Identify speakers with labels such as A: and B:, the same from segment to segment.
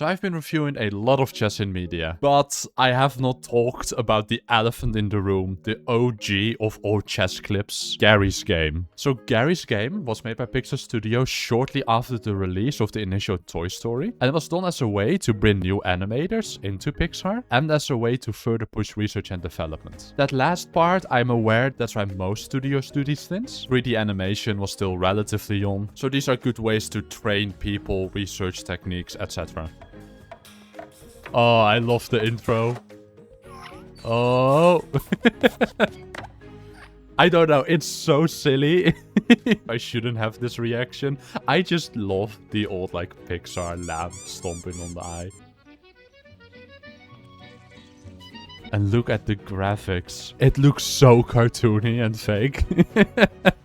A: So I've been reviewing a lot of chess in media, but I have not talked about the elephant in the room, the OG of all chess clips, Geri's game. So Geri's game was made by Pixar Studios shortly after the release of the initial Toy Story, and it was done as a way to bring new animators into Pixar and as a way to further push research and development. That last part, I'm aware that's why most studios do these things. 3D animation was still relatively young, so these are good ways to train people, research techniques, etc. Oh, I love the intro. Oh. I don't know, it's so silly. I shouldn't have this reaction. I just love the old like Pixar lamp stomping on the eye. And look at the graphics. It looks so cartoony and fake.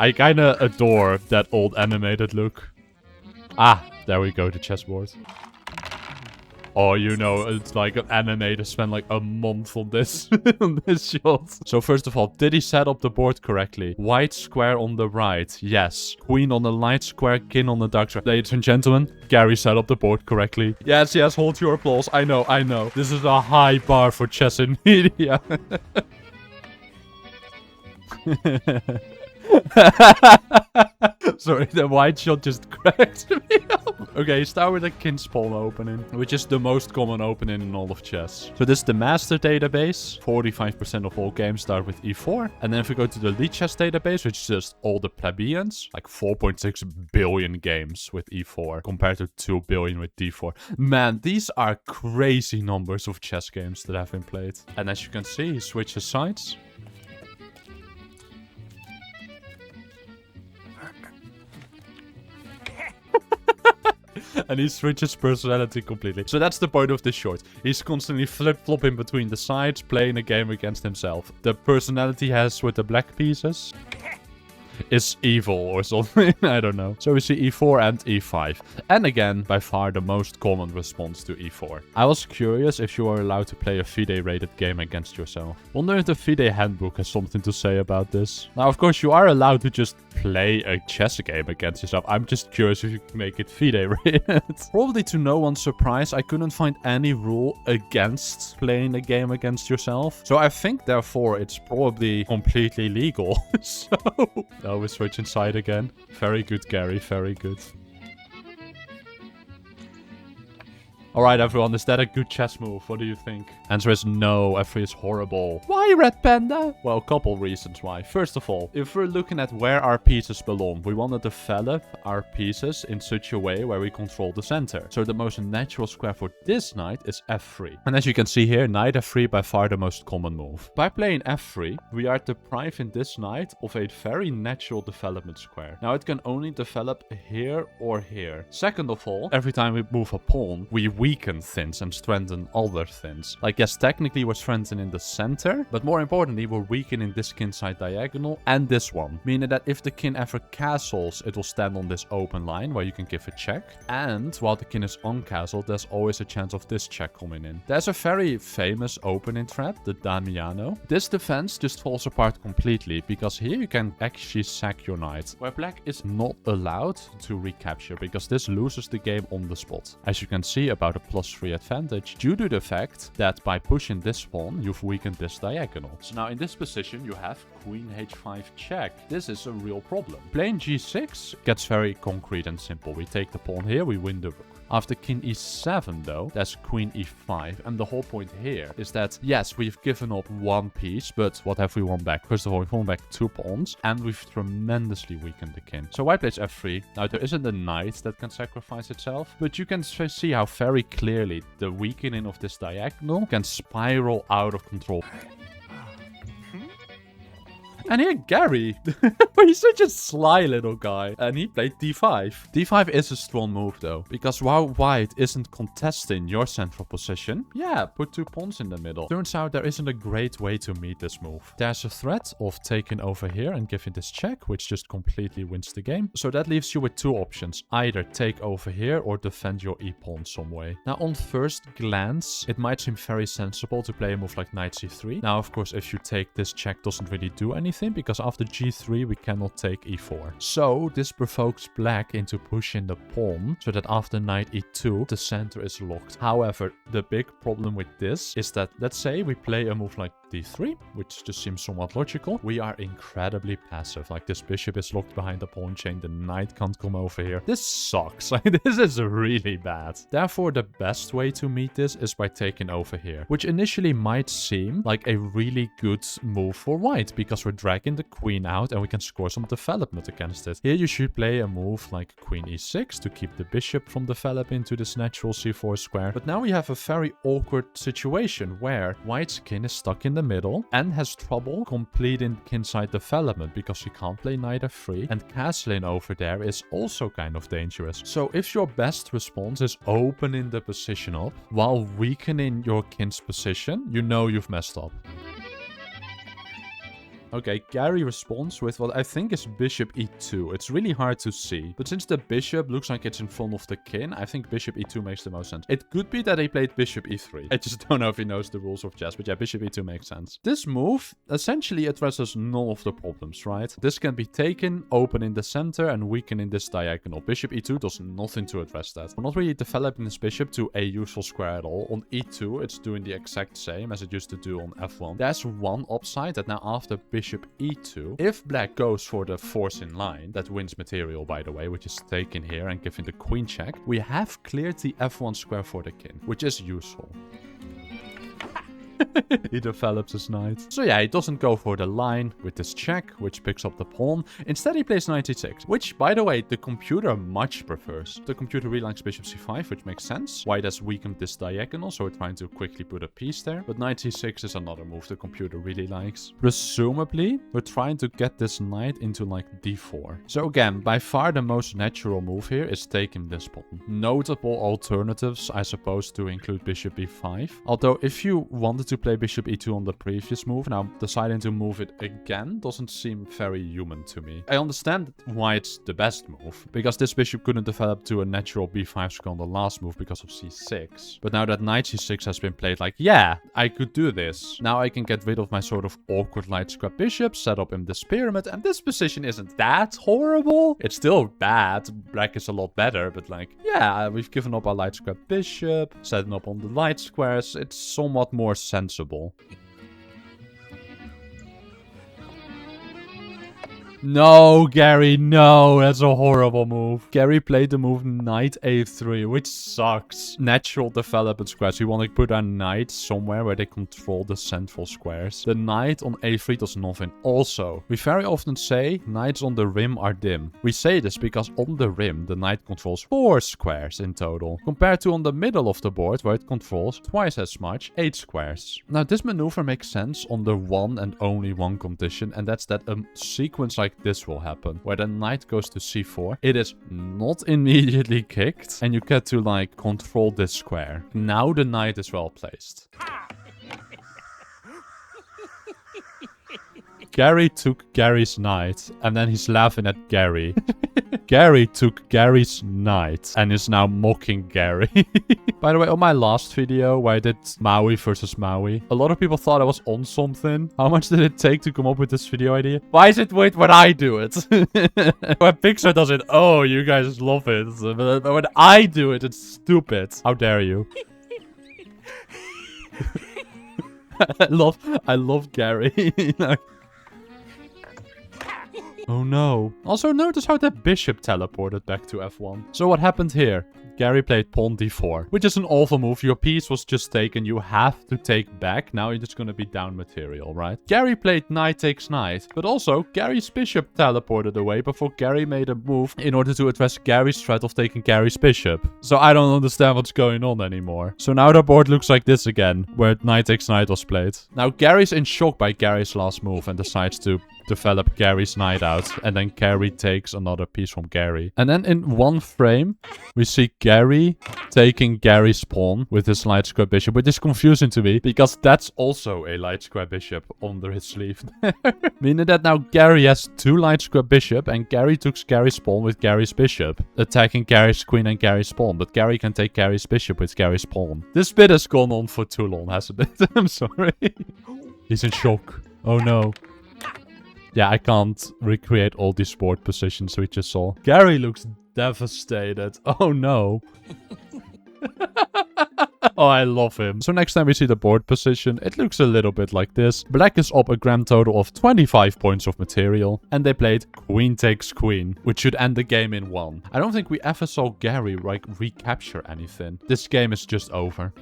A: I kinda adore that old animated look. Ah, there we go, the chessboard. Oh, you know, it's like an animator spent like a month on this, on this shot. So first of all, did he set up the board correctly? White square on the right, yes. Queen on the light square, king on the dark square. Ladies and gentlemen, Geri set up the board correctly. Yes, yes, hold your applause. I know, I know. This is a high bar for chess in media. Sorry, the white shot just cracked me up. Okay, start with a king's pawn opening, which is the most common opening in all of chess. So this is the master database. 45% of all games start with e4. And then if we go to the lead chess database, which is just all the plebeians, like 4.6 billion games with e4 compared to 2 billion with d4. Man, these are crazy numbers of chess games that have been played. And as you can see, he switches sides. And he switches personality completely. So that's the point of this short. He's constantly flip-flopping between the sides, playing a game against himself. The personality he has with the black pieces is evil or something. I don't know. So we see e4 and e5. And again, by far the most common response to e4. I was curious if you are allowed to play a FIDE rated game against yourself. Wonder if the FIDE handbook has something to say about this. Now, of course, you are allowed to just play a chess game against yourself. I'm just curious if you can make it FIDE rated. Probably to no one's surprise, I couldn't find any rule against playing a game against yourself. So I think, therefore, it's probably completely legal. So... now we're switching side again. Very good, Geri. Very good. Alright, everyone. Is that a good chess move? What do you think? Answer is no. F3 is horrible. Why, Red Panda? Well, a couple reasons why. First of all, if we're looking at where our pieces belong, we want to develop our pieces in such a way where we control the center. So the most natural square for this knight is F3. And as you can see here, knight F3 by far the most common move. By playing F3, we are depriving this knight of a very natural development square. Now, it can only develop here or here. Second of all, every time we move a pawn, we weaken things and strengthen other things. Like, yes, technically we're strengthening the center, but more importantly, we're weakening this king side diagonal and this one. Meaning that if the king ever castles, it will stand on this open line where you can give a check. And while the king is uncastled, there's always a chance of this check coming in. There's a very famous opening trap, the Damiano. This defense just falls apart completely because here you can actually sack your knight, where black is not allowed to recapture because this loses the game on the spot. As you can see, about a +3 advantage due to the fact that by pushing this pawn, you've weakened this diagonal. So now in this position, you have queen h5 check. This is a real problem. Playing g6 gets very concrete and simple. We take the pawn here, we win the rook. After king e7 though, that's queen e5. And the whole point here is that, yes, we've given up one piece, but what have we won back? First of all, we've won back 2 pawns, and we've tremendously weakened the king. So white plays f3. Now, there isn't a knight that can sacrifice itself, but you can see how very clearly the weakening of this diagonal can spiral out of control. And here, Geri. He's such a sly little guy. And he played d5. d5 is a strong move, though. Because while white isn't contesting your central position, yeah, put 2 pawns in the middle. Turns out there isn't a great way to meet this move. There's a threat of taking over here and giving this check, which just completely wins the game. So that leaves you with 2 options. Either take over here or defend your e-pawn some way. Now, on first glance, it might seem very sensible to play a move like knight c3. Now, of course, if you take this check, doesn't really do anything. anything because after g3 we cannot take e4. So this provokes black into pushing the pawn so that after knight e2 the center is locked. However, the big problem with this is that, let's say we play a move like d3, which just seems somewhat logical. We are incredibly passive. Like, this bishop is locked behind the pawn chain. The knight can't come over here. This sucks. Like, this is really bad. Therefore, the best way to meet this is by taking over here, which initially might seem like a really good move for white because we're dragging the queen out and we can score some development against it. Here you should play a move like queen e6 to keep the bishop from developing to this natural c4 square. But now we have a very awkward situation where white's king is stuck in the middle and has trouble completing kinside development because he can't play knight f3, and castling over there is also kind of dangerous. So if your best response is opening the position up while weakening your king's position, you know you've messed up. Okay, Geri responds with what I think is bishop e2. It's really hard to see, but since the bishop looks like it's in front of the king, I think bishop e2 makes the most sense. It could be that he played bishop e3. I just don't know if he knows the rules of chess, but yeah, bishop e2 makes sense. This move essentially addresses none of the problems, right? This can be taken, opening the center, and weakening this diagonal. Bishop e2 does nothing to address that. We're not really developing this bishop to a useful square at all. On e2, it's doing the exact same as it used to do on f1. There's one upside that now after bishop e2, if black goes for the force in line, that wins material by the way, which is taken here and giving the queen check, we have cleared the f1 square for the king, which is useful. He develops his knight. So yeah, he doesn't go for the line with this check, which picks up the pawn. Instead, he plays knight e6, which, by the way, the computer much prefers. The computer really likes bishop c5, which makes sense. White has weakened this diagonal, so we're trying to quickly put a piece there. But knight e6 is another move the computer really likes. Presumably, we're trying to get this knight into like d4. So again, by far the most natural move here is taking this pawn. Notable alternatives, I suppose, to include bishop e5. Although, if you wanted to play bishop e2 on the previous move, now deciding to move it again doesn't seem very human to me. I understand why it's the best move, because this bishop couldn't develop to a natural b5 square on the last move because of c6. But now that knight c6 has been played, like, yeah, I could do this. Now I can get rid of my sort of awkward light square bishop, set up in this pyramid, and this position isn't that horrible. It's still bad. Black is a lot better, but like, yeah, we've given up our light square bishop, setting up on the light squares. It's somewhat more sensible. No, Geri, no, that's a horrible move. Geri played the move knight a3, which sucks. Natural development squares. We want to put our knight somewhere where they control the central squares. The knight on a3 does nothing. Also, we very often say knights on the rim are dim. We say this because on the rim, the knight controls 4 squares in total, compared to on the middle of the board where it controls twice as much, 8 squares. Now, this maneuver makes sense on the one and only one condition, and that's that a sequence like this will happen, where the knight goes to c4. It is not immediately kicked, and you get to like control this square. Now the knight is well placed. Geri took Geri's knight, and then he's laughing at Geri. Geri took Geri's knight, and is now mocking Geri. By the way, on my last video, where I did Maui versus Maui, a lot of people thought I was on something. How much did it take to come up with this video idea? Why is it wait when I do it? When Pixar does it, oh, you guys love it. But when I do it, it's stupid. How dare you? I love Geri. Like, oh no. Also notice how that bishop teleported back to f1. So what happened here? Geri played pawn d4, which is an awful move. Your piece was just taken. You have to take back. Now you're just going to be down material, right? Geri played knight takes knight, but also Geri's bishop teleported away before Geri made a move in order to address Geri's threat of taking Geri's bishop. So I don't understand what's going on anymore. So now the board looks like this again, where knight takes knight was played. Now Geri's in shock by Geri's last move and decides to develop Geri's knight out, and then Geri takes another piece from Geri. And then in one frame, we see Geri taking Geri's pawn with his light square bishop, which is confusing to me, because that's also a light square bishop under his sleeve. Meaning that now Geri has 2 light square bishop, and Geri took Geri's pawn with Geri's bishop, attacking Geri's queen and Geri's pawn, but Geri can take Geri's bishop with Geri's pawn. This bit has gone on for too long, hasn't it? I'm sorry. He's in shock. Oh no. Yeah, I can't recreate all these board positions we just saw. Geri looks devastated. Oh no. Oh, I love him. So next time we see the board position, it looks a little bit like this. Black is up a grand total of 25 points of material. And they played queen takes queen, which should end the game in 1. I don't think we ever saw Geri like recapture anything. This game is just over.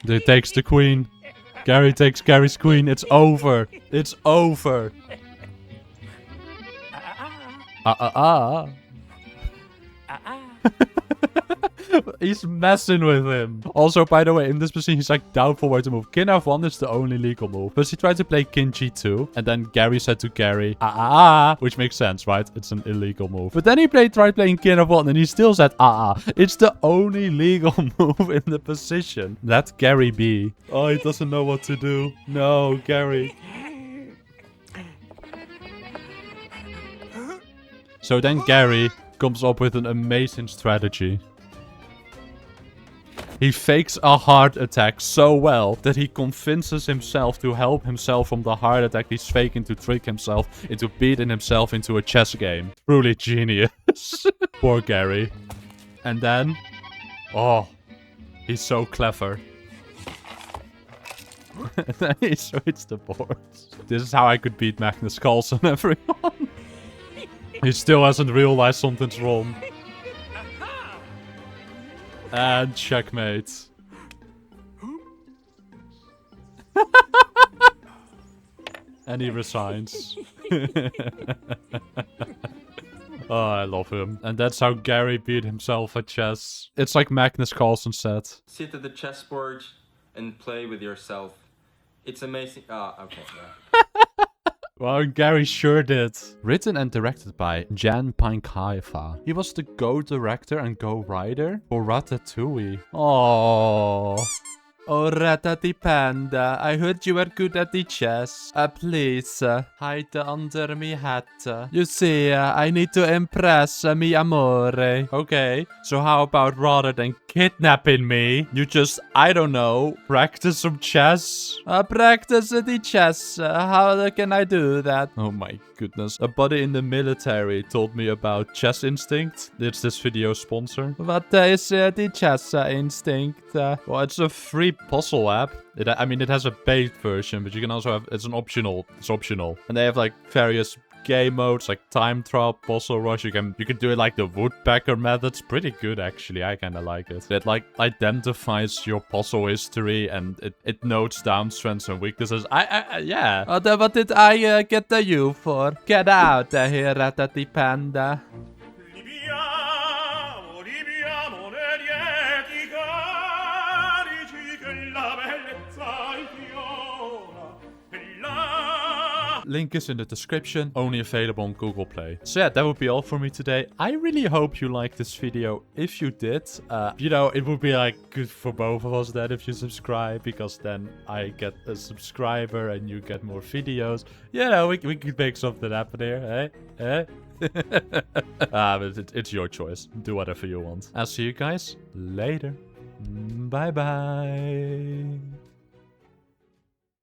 A: They takes the queen. Geri takes Geri's queen. It's over. It's over. He's messing with him. Also, by the way, in this position, he's like doubtful where to move. King F1 is the only legal move. But he tried to play King G2. And then Geri said to Geri, which makes sense, right? It's an illegal move. But then he tried playing King F1 and he still said, It's the only legal move in the position. Let Geri be. Oh, he doesn't know what to do. No, Geri. So then Geri comes up with an amazing strategy. He fakes a heart attack so well that he convinces himself to help himself from the heart attack he's faking to trick himself into beating himself into a chess game. Truly genius. Poor Geri. And then... Oh, he's so clever. And then he switched the boards. This is how I could beat Magnus Carlsen, everyone. He still hasn't realized something's wrong. And checkmate. And he resigns. Oh, I love him. And that's how Geri beat himself at chess. It's like Magnus Carlsen said.
B: Sit at the chessboard and play with yourself. It's amazing. Okay. Yeah.
A: Well, Geri sure did. Written and directed by Jan Pankaifa. He was the co-director and co-writer for Ratatouille. Oh. Oh, Ratati Panda, I heard you were good at the chess. Please, hide under me hat. You see, I need to impress mi amore. Okay, so how about rather than kidnapping me, you just, I don't know, practice some chess? Practice the chess. How can I do that? Oh my goodness. A buddy in the military told me about Chess Instinct. It's this video sponsor. What is the Chess Instinct? Well, it's a free puzzle app. I mean, it has a paid version, but you can also have, it's optional. And they have like various game modes, like time trial, puzzle rush. You can do it like the woodpecker method. It's pretty good, actually. I kind of like it. It like identifies your puzzle history and it notes down strengths and weaknesses. Yeah. What did I get the U for? Get out of here, Ratati Panda. Link is in the description, only available on Google Play. So yeah, that would be all for me today. I really hope you liked this video. If you did, you know, it would be like good for both of us that if you subscribe, because then I get a subscriber and you get more videos. You know, we could make something happen here, eh? But it's your choice. Do whatever you want. I'll see you guys later. Bye bye.